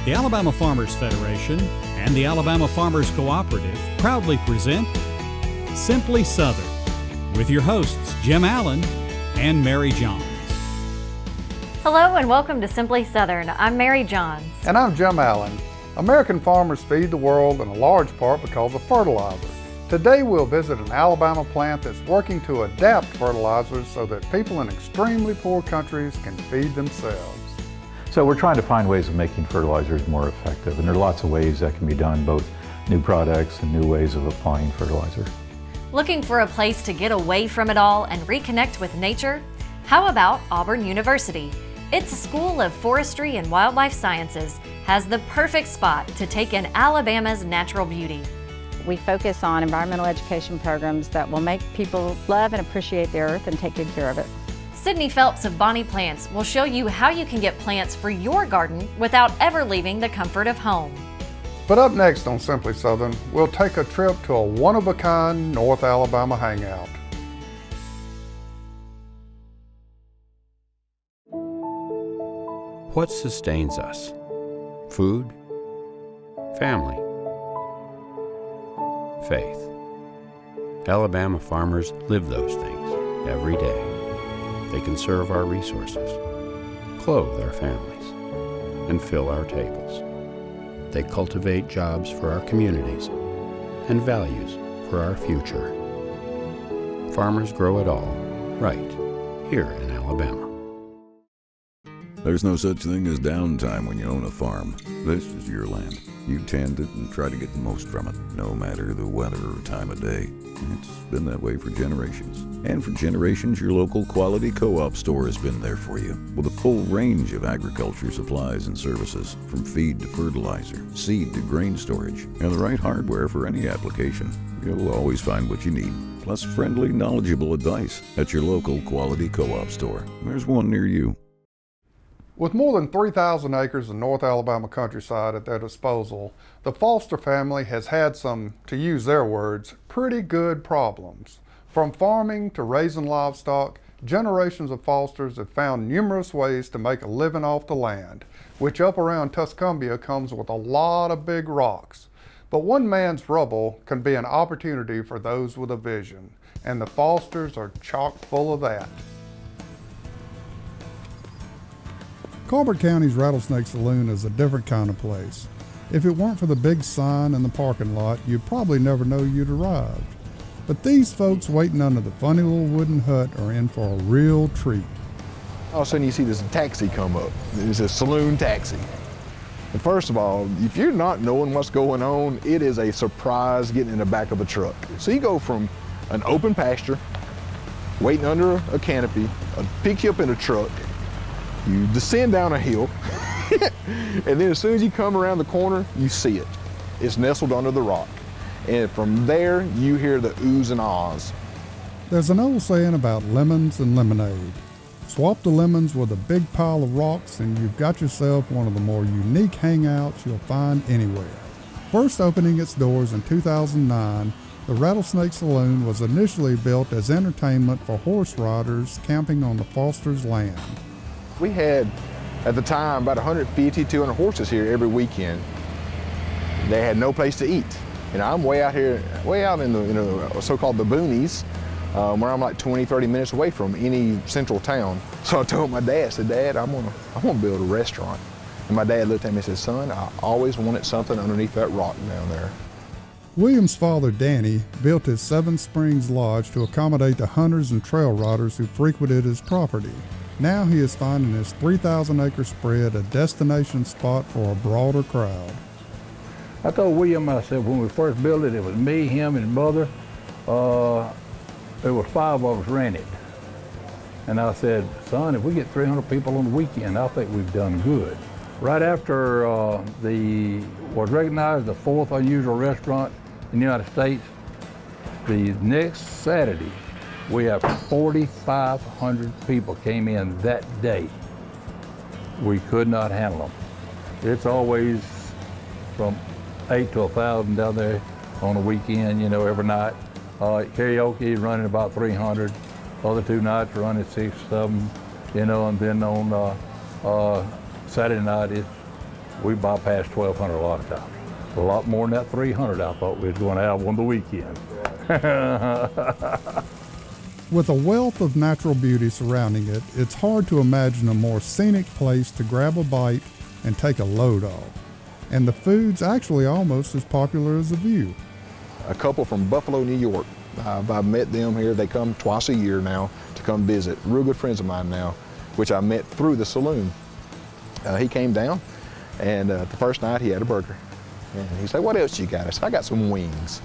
The Alabama Farmers Federation and the Alabama Farmers Cooperative proudly present Simply Southern with your hosts Jim Allen and Mary Johns. Hello and welcome to Simply Southern. I'm Mary Johns. And I'm Jim Allen. American farmers feed the world in a large part because of fertilizer. Today we'll visit an Alabama plant that's working to adapt fertilizers so that people in extremely poor countries can feed themselves. So we're trying to find ways of making fertilizers more effective, and there are lots of ways that can be done, both new products and new ways of applying fertilizer. Looking for a place to get away from it all and reconnect with nature? How about Auburn University? Its School of Forestry and Wildlife Sciences has the perfect spot to take in Alabama's natural beauty. We focus on environmental education programs that will make people love and appreciate the earth and take good care of it. Sidney Phelps of Bonnie Plants will show you how you can get plants for your garden without ever leaving the comfort of home. But up next on Simply Southern, we'll take a trip to a one-of-a-kind North Alabama hangout. What sustains us? Food, family, faith. Alabama farmers live those things every day. They can serve our resources, clothe our families, and fill our tables. They cultivate jobs for our communities and values for our future. Farmers grow it all, right here in Alabama. There's no such thing as downtime when you own a farm. This is your land. You tend it and try to get the most from it, no matter the weather or time of day. It's been that way for generations. And for generations, your local quality co-op store has been there for you, with a full range of agriculture supplies and services, from feed to fertilizer, seed to grain storage, and the right hardware for any application. You'll always find what you need, plus friendly, knowledgeable advice at your local quality co-op store. There's one near you. With more than 3,000 acres of North Alabama countryside at their disposal, the Foster family has had some, to use their words, pretty good problems. From farming to raising livestock, generations of Fosters have found numerous ways to make a living off the land, which up around Tuscumbia comes with a lot of big rocks. But one man's rubble can be an opportunity for those with a vision, and the Fosters are chock full of that. Colbert County's Rattlesnake Saloon is a different kind of place. If it weren't for the big sign in the parking lot, you'd probably never know you'd arrived. But these folks waiting under the funny little wooden hut are in for a real treat. All of a sudden you see this taxi come up. It's a saloon taxi. And first of all, if you're not knowing what's going on, it is a surprise getting in the back of a truck. So you go from an open pasture, waiting under a canopy, pick you up in a truck, you descend down a hill, and then as soon as you come around the corner, you see it. It's nestled under the rock. And from there, you hear the oohs and ahs. There's an old saying about lemons and lemonade. Swap the lemons with a big pile of rocks and you've got yourself one of the more unique hangouts you'll find anywhere. First opening its doors in 2009, the Rattlesnake Saloon was initially built as entertainment for horse riders camping on the Foster's land. We had, at the time, about 150, 200 horses here every weekend. They had no place to eat. I'm way out here, way out in the so-called the boonies, where I'm like 20, 30 minutes away from any central town. So I told my dad, I said, Dad, I'm gonna build a restaurant. And my dad looked at me and said, son, I always wanted something underneath that rock down there. William's father, Danny, built his Seven Springs Lodge to accommodate the hunters and trail riders who frequented his property. Now he is finding his 3,000-acre spread a destination spot for a broader crowd. I told William, I said, when we first built it, it was me, him, and his mother. There was 5 of us rented. And I said, son, if we get 300 people on the weekend, I think we've done good. Right after was recognized the 4th unusual restaurant in the United States, the next Saturday, we have 4,500 people came in that day. We could not handle them. It's always from 8 to 1,000 down there on a weekend, every night. Karaoke running about 300. Other 2 nights running 6, 7, and then on Saturday night it's We bypassed 1,200 a lot of times. A lot more than that 300 I thought we was going to have on the weekend. With a wealth of natural beauty surrounding it, it's hard to imagine a more scenic place to grab a bite and take a load off. And the food's actually almost as popular as the view. A couple from Buffalo, New York. I've met them here. They come twice a year now to come visit. Real good friends of mine now, which I met through the saloon. He came down, and the first night he had a burger. And he said, "What else you got?" I said, "I got some wings."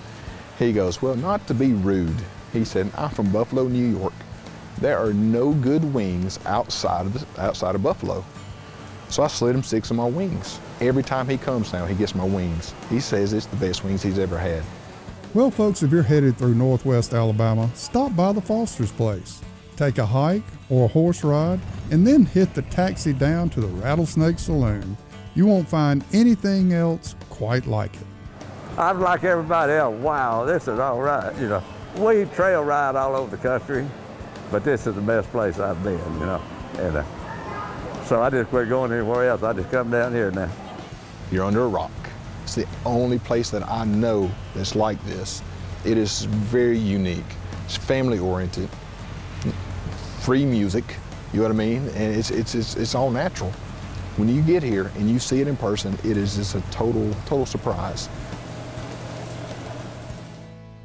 He goes, "Well, not to be rude." He said, "I'm from Buffalo, New York. There are no good wings outside of Buffalo." So I slid him 6 of my wings. Every time he comes now, he gets my wings. He says it's the best wings he's ever had. Well, folks, if you're headed through Northwest Alabama, stop by the Foster's place. Take a hike or a horse ride, and then hit the taxi down to the Rattlesnake Saloon. You won't find anything else quite like it. I'm like everybody else. Wow, this is all right, you know. We trail ride all over the country, but this is the best place I've been, you know. And so I just quit going anywhere else. I just come down here now. You're under a rock. It's the only place that I know that's like this. It is very unique. It's family oriented, free music, you know what I mean? And it's all natural. When you get here and you see it in person, it is just a total surprise.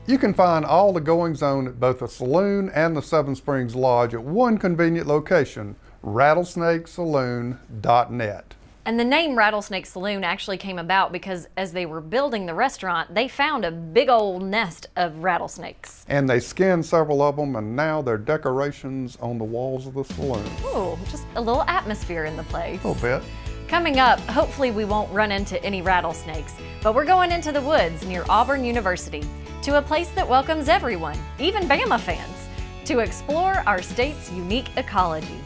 You can find all the goings-on at both the saloon and the Seven Springs Lodge at one convenient location, rattlesnakesaloon.net. And the name Rattlesnake Saloon actually came about because as they were building the restaurant, they found a big old nest of rattlesnakes. And they skinned several of them, and now they're decorations on the walls of the saloon. Ooh, just a little atmosphere in the place. A little bit. Coming up, hopefully we won't run into any rattlesnakes, but we're going into the woods near Auburn University to a place that welcomes everyone, even Bama fans, to explore our state's unique ecology.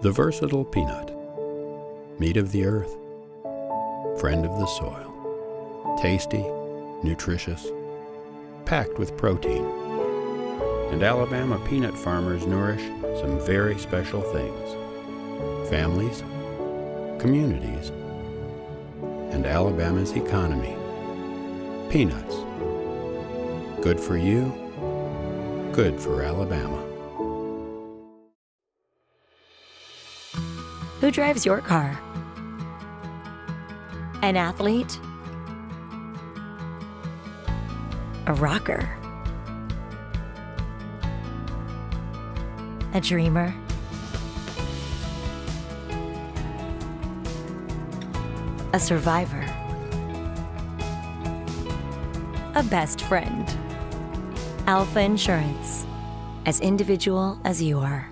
The versatile peanut, meat of the earth, friend of the soil, tasty, nutritious, packed with protein. And Alabama peanut farmers nourish some very special things. Families, communities, and Alabama's economy. Peanuts. Good for you, good for Alabama. Who drives your car? An athlete? A rocker? A dreamer? A survivor? A best friend? Alpha Insurance. As individual as you are.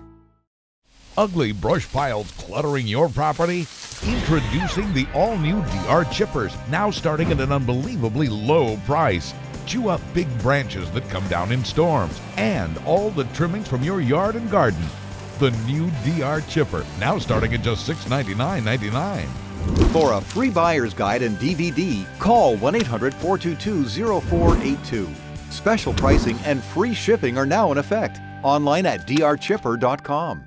Ugly brush piles cluttering your property? Introducing the all-new DR Chippers, now starting at an unbelievably low price. Chew up big branches that come down in storms and all the trimmings from your yard and garden. The new DR Chipper, now starting at just $699.99. For a free buyer's guide and DVD, call 1-800-422-0482. Special pricing and free shipping are now in effect. Online at drchipper.com.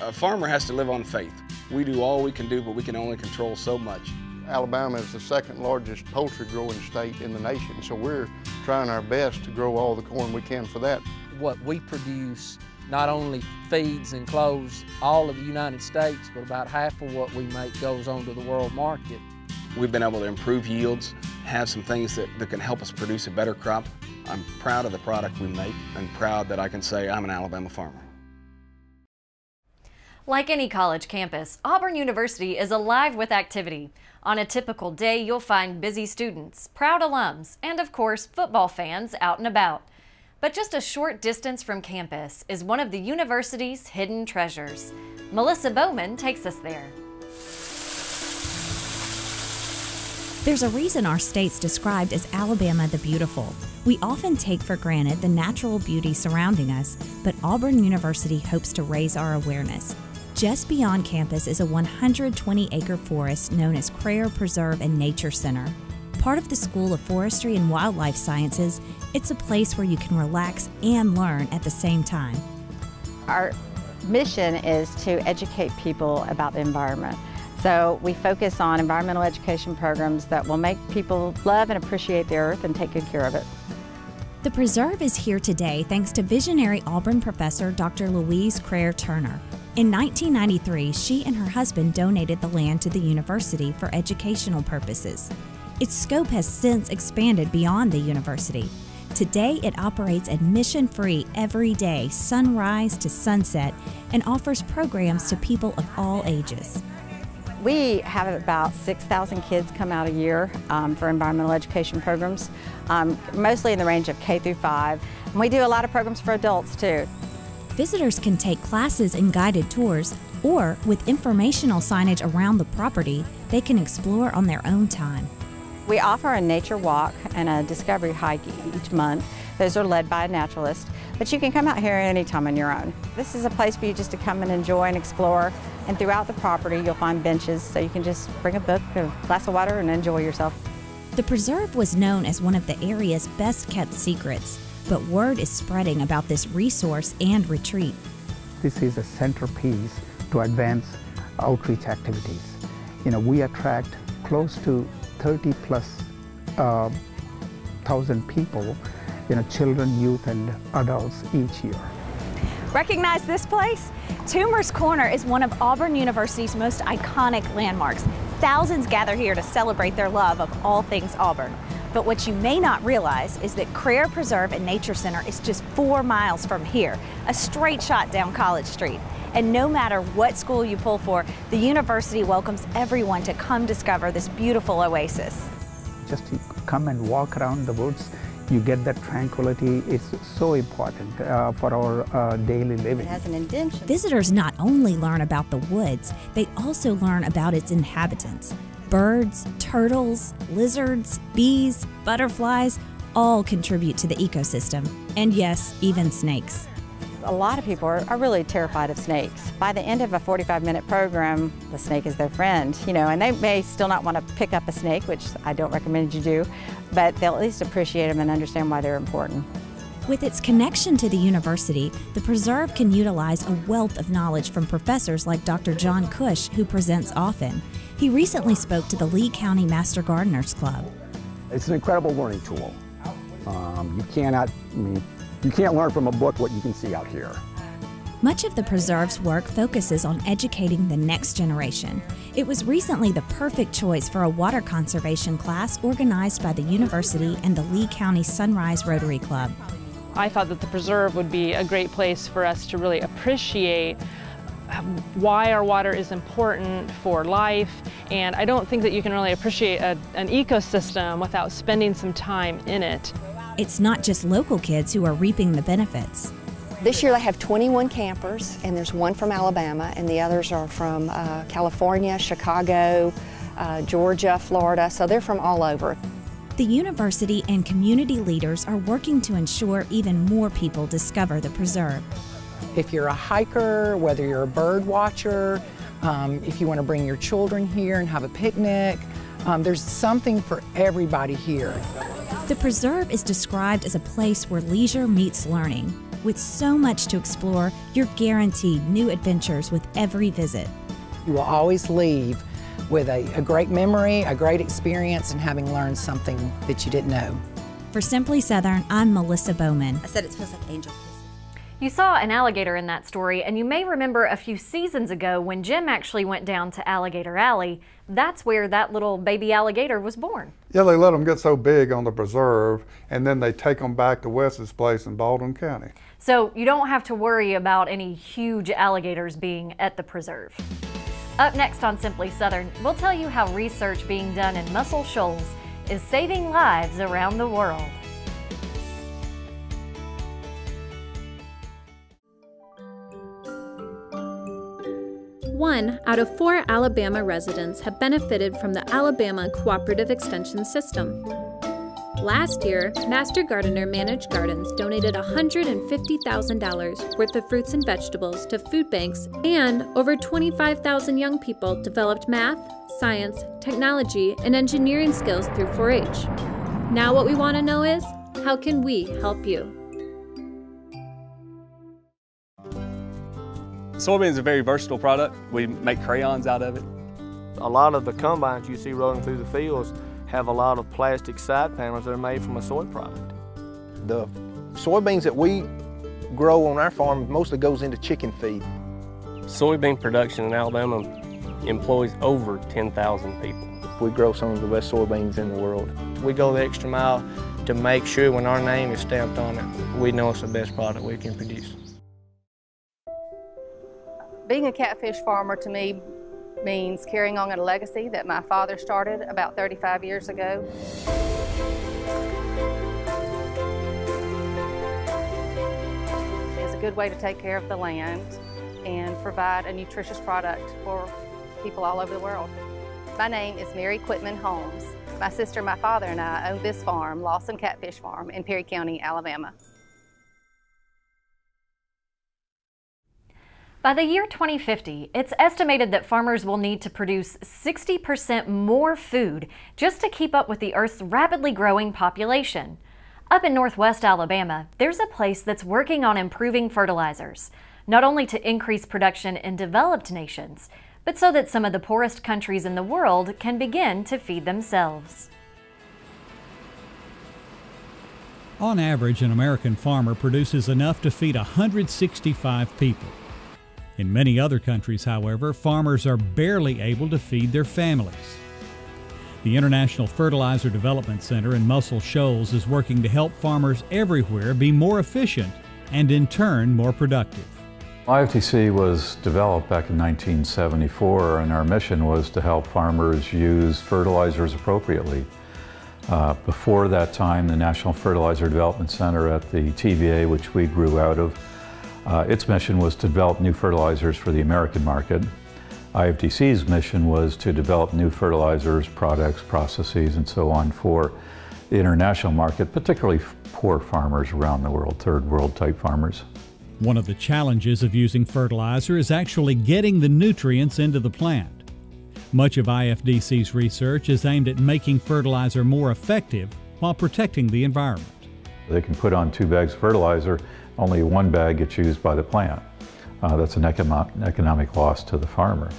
A farmer has to live on faith. We do all we can do, but we can only control so much. Alabama is the second largest poultry growing state in the nation, so we're trying our best to grow all the corn we can for that. What we produce not only feeds and clothes all of the United States, but about half of what we make goes on to the world market. We've been able to improve yields, have some things that can help us produce a better crop. I'm proud of the product we make and proud that I can say I'm an Alabama farmer. Like any college campus, Auburn University is alive with activity. On a typical day, you'll find busy students, proud alums, and of course, football fans out and about. But just a short distance from campus is one of the university's hidden treasures. Melissa Bowman takes us there. There's a reason our state's described as Alabama the Beautiful. We often take for granted the natural beauty surrounding us, but Auburn University hopes to raise our awareness. Just beyond campus is a 120-acre forest known as Kreher Preserve and Nature Center. Part of the School of Forestry and Wildlife Sciences, it's a place where you can relax and learn at the same time. Our mission is to educate people about the environment. So we focus on environmental education programs that will make people love and appreciate the earth and take good care of it. The preserve is here today thanks to visionary Auburn professor Dr. Louise Kreher Turner. In 1993, she and her husband donated the land to the university for educational purposes. Its scope has since expanded beyond the university. Today, it operates admission-free every day, sunrise to sunset, and offers programs to people of all ages. We have about 6,000 kids come out a year for environmental education programs, mostly in the range of K through 5. And we do a lot of programs for adults too. Visitors can take classes and guided tours, or with informational signage around the property, they can explore on their own time. We offer a nature walk and a discovery hike each month. Those are led by a naturalist, but you can come out here anytime on your own. This is a place for you just to come and enjoy and explore, and throughout the property you'll find benches so you can just bring a book, a glass of water, and enjoy yourself. The preserve was known as one of the area's best kept secrets, but word is spreading about this resource and retreat. This is a centerpiece to advance outreach activities. We attract close to 30,000+ people, children, youth, and adults each year. Recognize this place? Toomer's Corner is one of Auburn University's most iconic landmarks. Thousands gather here to celebrate their love of all things Auburn. But what you may not realize is that Kreher Preserve and Nature Center is just 4 miles from here, a straight shot down College Street. And no matter what school you pull for, the university welcomes everyone to come discover this beautiful oasis. Just to come and walk around the woods, you get that tranquility. It's so important for our daily living. It has an indention. Visitors not only learn about the woods, they also learn about its inhabitants. Birds, turtles, lizards, bees, butterflies, all contribute to the ecosystem. And yes, even snakes. A lot of people are really terrified of snakes. By the end of a 45-minute program, the snake is their friend, and they may still not want to pick up a snake, which I don't recommend you do, but they'll at least appreciate them and understand why they're important. With its connection to the university, the preserve can utilize a wealth of knowledge from professors like Dr. John Cush, who presents often. He recently spoke to the Lee County Master Gardeners Club. It's an incredible learning tool. You can't learn from a book what you can see out here. Much of the preserve's work focuses on educating the next generation. It was recently the perfect choice for a water conservation class organized by the university and the Lee County Sunrise Rotary Club. I thought that the preserve would be a great place for us to really appreciate why our water is important for life, and I don't think that you can really appreciate an ecosystem without spending some time in it. It's not just local kids who are reaping the benefits. This year they have 21 campers, and there's one from Alabama, and the others are from California, Chicago, Georgia, Florida, so they're from all over. The university and community leaders are working to ensure even more people discover the preserve. If you're a hiker, whether you're a bird watcher, if you want to bring your children here and have a picnic, there's something for everybody here. The preserve is described as a place where leisure meets learning. With so much to explore, you're guaranteed new adventures with every visit. You will always leave with a great memory, a great experience, and having learned something that you didn't know. For Simply Southern, I'm Melissa Bowman. I said it feels like angel kisses. You saw an alligator in that story, and you may remember a few seasons ago when Jim actually went down to Alligator Alley. That's where that little baby alligator was born. Yeah, they let them get so big on the preserve, and then they take them back to Wes's place in Baldwin County. So you don't have to worry about any huge alligators being at the preserve. Up next on Simply Southern, we'll tell you how research being done in Muscle Shoals is saving lives around the world. 1 out of 4 Alabama residents have benefited from the Alabama Cooperative Extension System. Last year, Master Gardener Managed Gardens donated $150,000 worth of fruits and vegetables to food banks, and over 25,000 young people developed math, science, technology, and engineering skills through 4-H. Now what we want to know is, how can we help you? Soybean is a very versatile product. We make crayons out of it. A lot of the combines you see rolling through the fields have a lot of plastic side panels that are made from a soy product. The soybeans that we grow on our farm mostly goes into chicken feed. Soybean production in Alabama employs over 10,000 people. We grow some of the best soybeans in the world. We go the extra mile to make sure when our name is stamped on it, we know it's the best product we can produce. Being a catfish farmer to me means carrying on a legacy that my father started about 35 years ago. It's a good way to take care of the land and provide a nutritious product for people all over the world. My name is Mary QUITMAN Holmes. My sister, my father, and I own this farm, Lawson Catfish Farm, in Perry County, Alabama. By the year 2050, it's estimated that farmers will need to produce 60% more food just to keep up with the Earth's rapidly growing population. Up in northwest Alabama, there's a place that's working on improving fertilizers, not only to increase production in developed nations, but so that some of the poorest countries in the world can begin to feed themselves. On average, an American farmer produces enough to feed 165 people. In many other countries, however, farmers are barely able to feed their families. The International Fertilizer Development Center in Muscle Shoals is working to help farmers everywhere be more efficient and, in turn, more productive. IFDC was developed back in 1974, and our mission was to help farmers use fertilizers appropriately. Before that time, the National Fertilizer Development Center at the TVA, which we grew out of, its mission was to develop new fertilizers for the American market. IFDC's mission was to develop new fertilizers, products, processes, and so on for the international market, particularly poor farmers around the world, third world type farmers. One of the challenges of using fertilizer is actually getting the nutrients into the plant. Much of IFDC's research is aimed at making fertilizer more effective while protecting the environment. They can put on 2 bags of fertilizer, only 1 bag gets used by the plant. That's an economic loss to the farmer.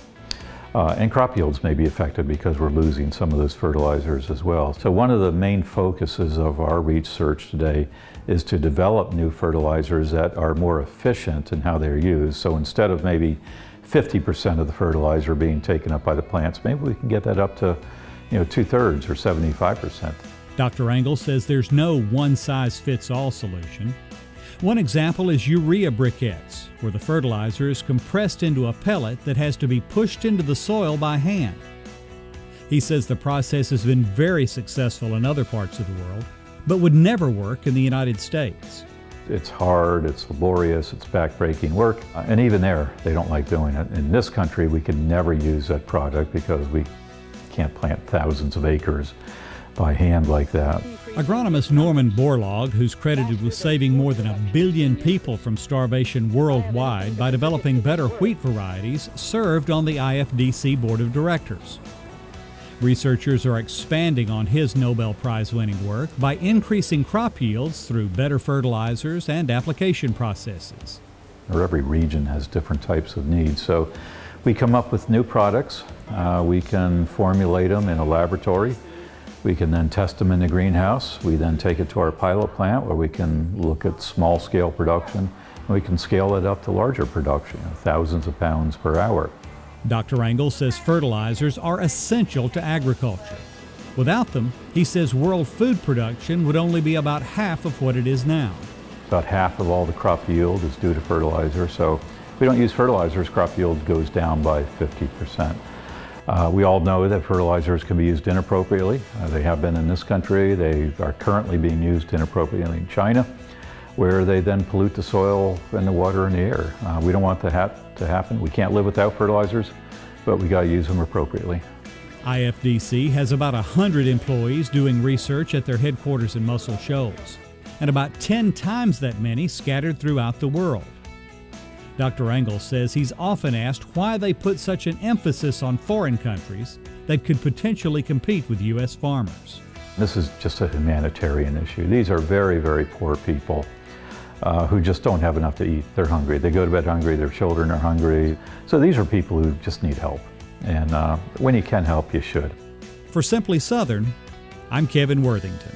And crop yields may be affected because we're losing some of those fertilizers as well. So one of the main focuses of our research today is to develop new fertilizers that are more efficient in how they're used. So instead of maybe 50% of the fertilizer being taken up by the plants, maybe we can get that up to 2/3 or 75%. Dr. Engel says there's no one-size-fits-all solution. One example is urea briquettes, where the fertilizer is compressed into a pellet that has to be pushed into the soil by hand. He says the process has been very successful in other parts of the world, but would never work in the United States. It's hard, it's laborious, it's backbreaking work, and even there, they don't like doing it. In this country, we can never use that product because we can't plant thousands of acres by hand like that. Agronomist Norman Borlaug, who's credited with saving more than 1 billion people from starvation worldwide by developing better wheat varieties, served on the IFDC Board of Directors. Researchers are expanding on his Nobel Prize-winning work by increasing crop yields through better fertilizers and application processes. Every region has different types of needs, so we come up with new products. We can formulate them in a laboratory. We can then test them in the greenhouse. We then take it to our pilot plant where we can look at small-scale production, and we can scale it up to larger production, thousands of pounds per hour. Dr. Engel says fertilizers are essential to agriculture. Without them, he says world food production would only be about half of what it is now. About half of all the crop yield is due to fertilizer, so if we don't use fertilizers, crop yield goes down by 50%. We all know that fertilizers can be used inappropriately. They have been in this country. They are currently being used inappropriately in China, where they then pollute the soil and the water and the air. We don't want that to happen. We can't live without fertilizers, but we got to use them appropriately. IFDC has about 100 employees doing research at their headquarters in Muscle Shoals, and about 10 times that many scattered throughout the world. Dr. Engel says he's often asked why they put such an emphasis on foreign countries that could potentially compete with U.S. farmers. This is just a humanitarian issue. These are very, very poor people. who just don't have enough to eat. They're hungry. They go to bed hungry. Their children are hungry. So these are people who just need help. And when you can help, you should. For Simply Southern, I'm Kevin Worthington.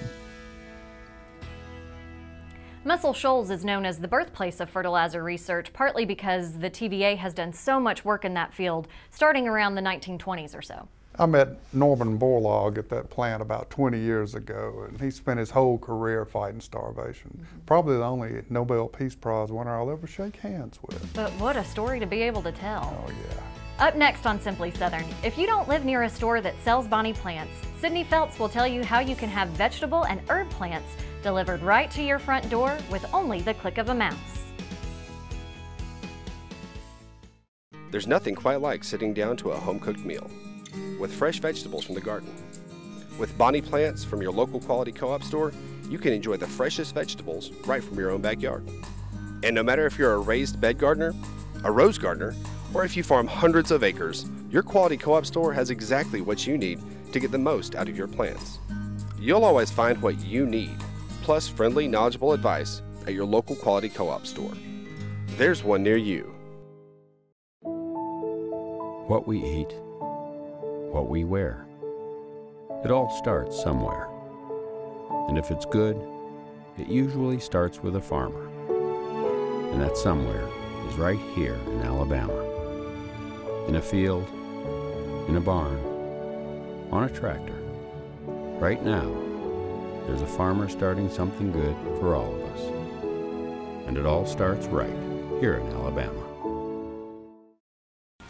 Muscle Shoals is known as the birthplace of fertilizer research, partly because the TVA has done so much work in that field starting around the 1920s or so. I met Norman Borlaug at that plant about 20 years ago, and he spent his whole career fighting starvation. Probably the only Nobel Peace Prize winner I'll ever shake hands with. But what a story to be able to tell. Oh yeah. Up next on Simply Southern, if you don't live near a store that sells bonnie plants, Sidney Phelps will tell you how you can have vegetable and herb plants delivered right to your front door with only the click of a mouse. There's nothing quite like sitting down to a home-cooked meal with fresh vegetables from the garden. With bonnie plants from your local quality co-op store, you can enjoy the freshest vegetables right from your own backyard. And no matter if you're a raised bed gardener, a rose gardener, or if you farm hundreds of acres, your quality co-op store has exactly what you need to get the most out of your plants. You'll always find what you need, plus friendly, knowledgeable advice at your local quality co-op store. There's one near you. What we eat, what we wear. It all starts somewhere. And if it's good, it usually starts with a farmer. And that somewhere is right here in Alabama. In a field, in a barn, on a tractor. Right now, there's a farmer starting something good for all of us. And it all starts right here in Alabama.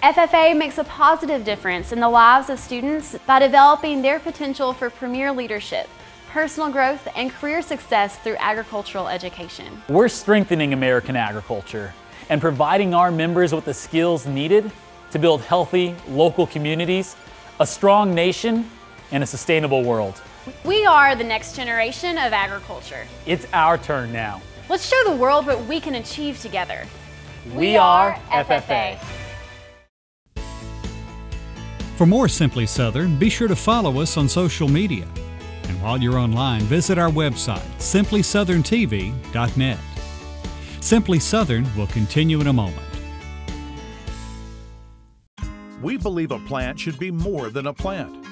FFA makes a positive difference in the lives of students by developing their potential for premier leadership, personal growth, and career success through agricultural education. We're strengthening American agriculture and providing our members with the skills needed to build healthy local communities, a strong nation, and a sustainable world. We are the next generation of agriculture. It's our turn now. Let's show the world what we can achieve together. We are FFA. For more Simply Southern, be sure to follow us on social media. And while you're online, visit our website, simplysouthern.tv.net. Simply Southern will continue in a moment. We believe a plant should be more than a plant.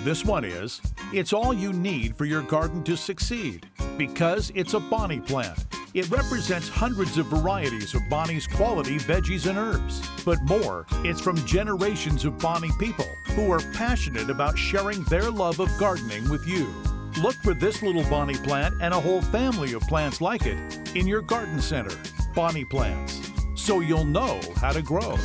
This one is. It's all you need for your garden to succeed because it's a bonnie plant. It represents hundreds of varieties of bonnie's quality veggies and herbs. But more, it's from generations of bonnie people who are passionate about sharing their love of gardening with you. Look for this little bonnie plant and a whole family of plants like it in your garden center. Bonnie plants, so you'll know how to grow.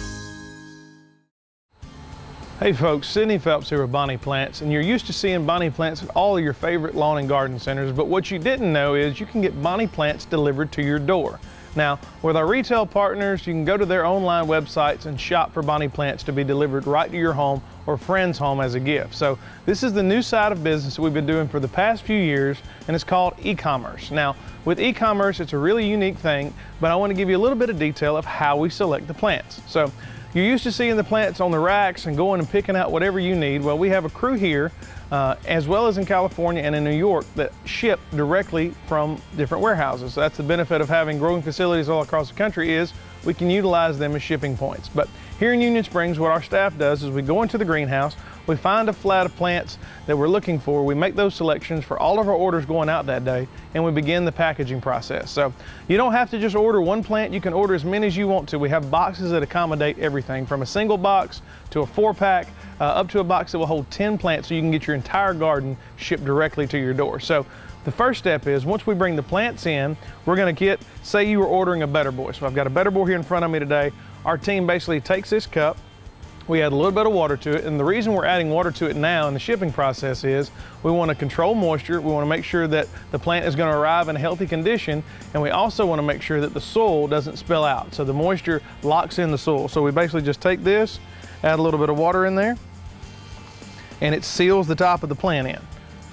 Hey folks, Sidney Phelps here with Bonnie Plants, and you're used to seeing Bonnie Plants at all of your favorite lawn and garden centers, but what you didn't know is you can get Bonnie Plants delivered to your door. Now, with our retail partners, you can go to their online websites and shop for Bonnie Plants to be delivered right to your home or friend's home as a gift. So this is the new side of business that we've been doing for the past few years, and it's called e-commerce. Now, with e-commerce, it's a really unique thing, but I want to give you a little bit of detail of how we select the plants. So you're used to seeing the plants on the racks and going and picking out whatever you need. Well, we have a crew here, as well as in California and in New York, that ship directly from different warehouses. So that's the benefit of having growing facilities all across the country is we can utilize them as shipping points. But here in Union Springs, what our staff does is we go into the greenhouse, we find a flat of plants that we're looking for, we make those selections for all of our orders going out that day, and we begin the packaging process. So you don't have to just order one plant, you can order as many as you want to. We have boxes that accommodate everything from a single box to a 4-pack, up to a box that will hold 10 plants so you can get your entire garden shipped directly to your door. So the first step is once we bring the plants in, we're gonna get, say you were ordering a Better Boy. So I've got a Better Boy here in front of me today. Our team basically takes this cup, we add a little bit of water to it, and the reason we're adding water to it now in the shipping process is we want to control moisture, we want to make sure that the plant is going to arrive in a healthy condition, and we also want to make sure that the soil doesn't spill out, so the moisture locks in the soil. So we basically just take this, add a little bit of water in there, and it seals the top of the plant in.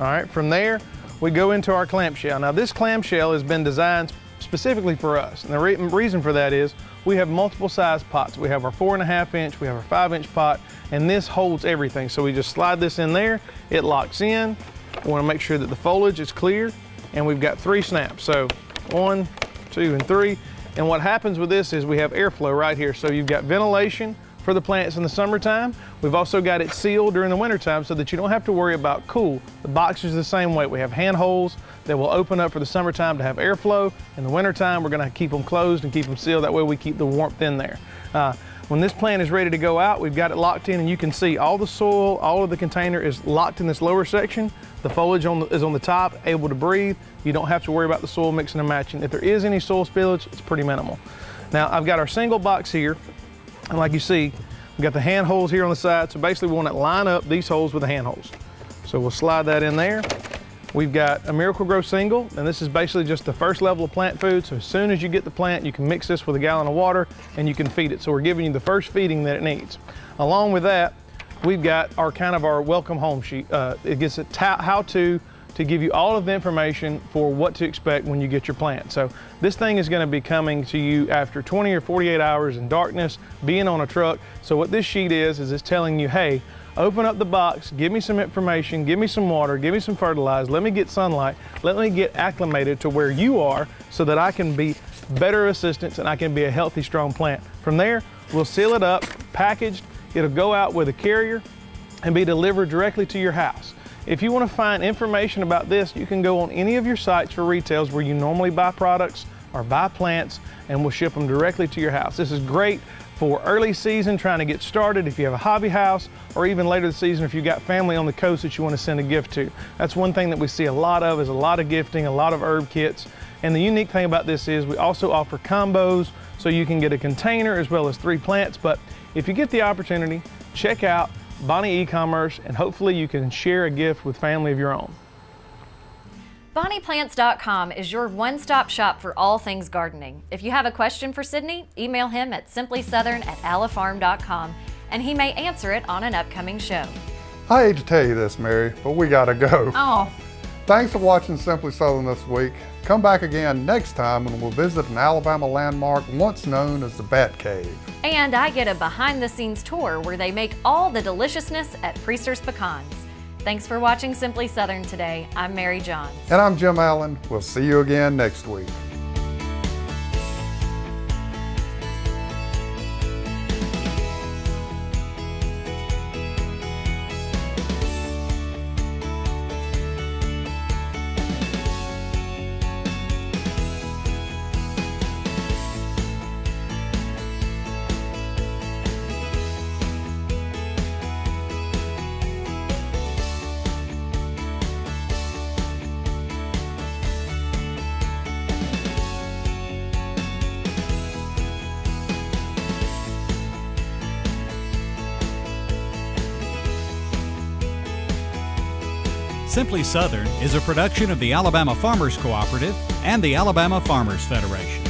All right, from there, we go into our clamshell. Now this clamshell has been designed specifically for us, and the reason for that is we have multiple size pots. We have our 4.5 inch, we have our 5-inch pot, and this holds everything. So we just slide this in there, it locks in. We want to make sure that the foliage is clear, and we've got 3 snaps. So 1, 2, and 3. And what happens with this is we have airflow right here. So you've got ventilation for the plants in the summertime. We've also got it sealed during the wintertime so that you don't have to worry about cool. The box is the same way. We have hand holes that will open up for the summertime to have airflow. In the wintertime, we're gonna keep them closed and keep them sealed. That way we keep the warmth in there. When this plant is ready to go out, we've got it locked in, and you can see all the soil, all of the container is locked in this lower section. The foliage is on the top, able to breathe. You don't have to worry about the soil mixing and matching. If there is any soil spillage, it's pretty minimal. Now, I've got our single box here, and like you see, we've got the hand holes here on the side. So basically we want to line up these holes with the hand holes. So we'll slide that in there. We've got a Miracle-Gro single, and this is basically just the first level of plant food. So as soon as you get the plant, you can mix this with a gallon of water and you can feed it. So we're giving you the first feeding that it needs. Along with that, we've got our welcome home sheet. It gets a how-to to give you all of the information for what to expect when you get your plant. So this thing is going to be coming to you after 20 or 48 hours in darkness, being on a truck. So what this sheet is it's telling you, hey, open up the box, give me some information, give me some water, give me some fertilizer, let me get sunlight, let me get acclimated to where you are so that I can be better assistance and I can be a healthy, strong plant. From there, we'll seal it up, packaged, it'll go out with a carrier and be delivered directly to your house. If you want to find information about this, you can go on any of your sites for retails where you normally buy products or buy plants, and we'll ship them directly to your house. This is great for early season, trying to get started if you have a hobby house, or even later this season if you've got family on the coast that you want to send a gift to. That's one thing that we see a lot of, is a lot of gifting, a lot of herb kits. And the unique thing about this is we also offer combos, so you can get a container as well as 3 plants. But if you get the opportunity, check out Bonnie e-commerce, and hopefully you can share a gift with family of your own. BonniePlants.com is your one-stop shop for all things gardening. If you have a question for Sidney, email him at simplysouthern@alafarm.com, and he may answer it on an upcoming show. I hate to tell you this, Mary, but we gotta go. Oh. Thanks for watching Simply Southern this week. Come back again next time when we'll visit an Alabama landmark once known as the Bat Cave. And I get a behind-the-scenes tour where they make all the deliciousness at Priester's Pecans. Thanks for watching Simply Southern today. I'm Mary Johns. And I'm Jim Allen. We'll see you again next week. Simply Southern is a production of the Alabama Farmers Cooperative and the Alabama Farmers Federation.